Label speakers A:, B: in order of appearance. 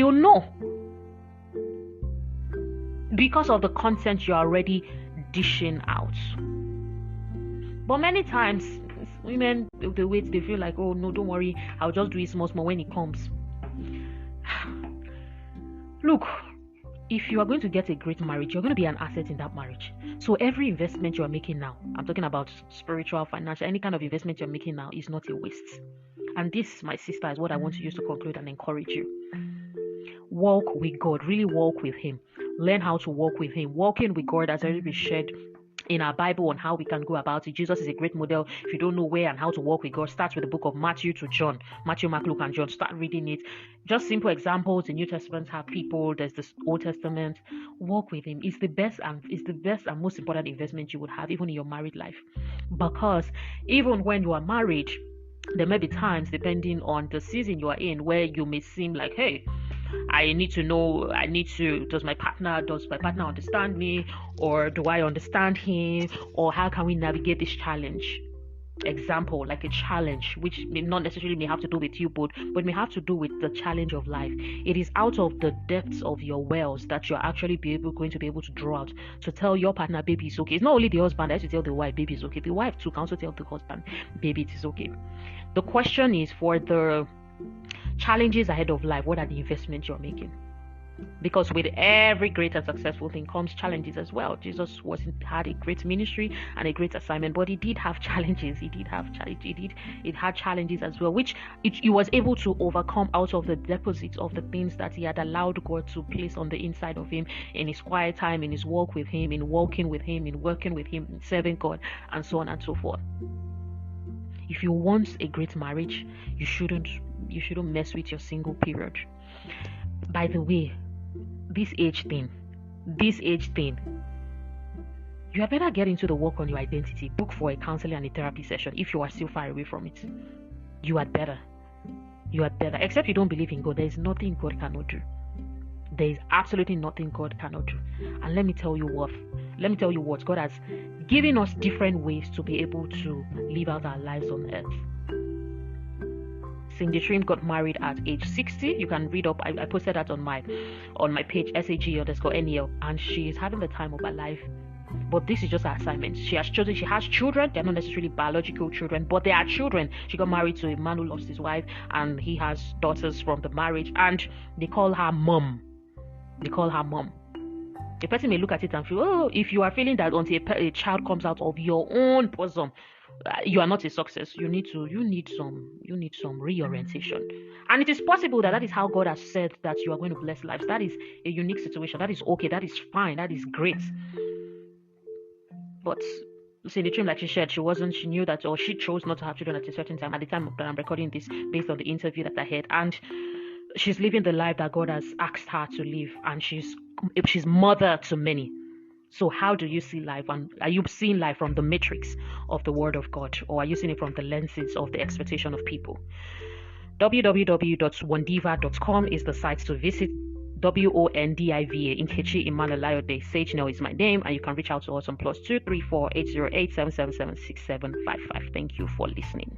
A: He'll know because of the content you're already dishing out. But many times, women, they wait, they feel like, oh no, don't worry, I'll just do it small when it comes. Look, if you are going to get a great marriage, you're going to be an asset in that marriage. So every investment you are making now, I'm talking about spiritual, financial, any kind of investment you're making now is not a waste. And this, my sister, is what I want to use to conclude and encourage you. Walk with God, really walk with Him. Learn how to walk with Him. Walking with God has already been shared in our Bible on how we can go about it. Jesus is a great model. If you don't know where and how to walk with God, start with the book of Matthew to John. Matthew, Mark, Luke, and John. Start reading it. Just simple examples. The New Testament have people. There's the Old Testament. Walk with Him. It's the best and most important investment you would have, even in your married life. Because even when you are married, there may be times, depending on the season you are in, where you may seem like, hey, does my partner understand me, or do I understand him, or how can we navigate this challenge? Example, like a challenge, which may not necessarily may have to do with you, but may have to do with the challenge of life. It is out of the depths of your wells that you're actually going to be able to draw out to tell your partner, baby, it's okay. It's not only the husband that has to tell the wife, baby, it's okay. The wife too can also tell the husband, baby, it is okay. The question is, for the challenges ahead of life, what are the investments you're making? Because with every great and successful thing comes challenges as well. Jesus had a great ministry and a great assignment, but he did have challenges. It had challenges as well, which he was able to overcome out of the deposits of the things that he had allowed God to place on the inside of him in his quiet time, in his walk with him, in walking with him, in working with him, in serving God, and so on and so forth. If you want a great marriage, you shouldn't mess with your single period. By the way, this age thing, you had better get into the work on your identity. Book for a counseling and a therapy session if you are still far away from it. You had better. Except you don't believe in God, there is nothing God cannot do. There is absolutely nothing God cannot do. And let me tell you what, God has given us different ways to be able to live out our lives on earth. Cindy Trim got married at age 60. You can read up. I posted that on my page, SAG_NEL, and she is having the time of her life. But this is just her assignment. She has children. They're not necessarily biological children, but they are children. She got married to a man who lost his wife, and he has daughters from the marriage, and they call her mom. A person may look at it and feel, oh, if you are feeling that until a child comes out of your own bosom, you are not a success. You need some reorientation. And it is possible that is how God has said that you are going to bless lives. That is a unique situation. That is okay. That is fine. That is great. But Cindy Trim, like she shared, she knew that, or she chose not to have children at a certain time. At the time that I'm recording this, based on the interview that I had, and she's living the life that God has asked her to live, and she's mother to many. So how do you see life? And are you seeing life from the matrix of the Word of God, or are you seeing it from the lenses of the expectation of people? www.wondiva.com is the site to visit. W.O.N.D.I.V.A. Nkechi Imanuelayode Sage Nell is my name, and you can reach out to us on +234 808 777 6755. Thank you for listening.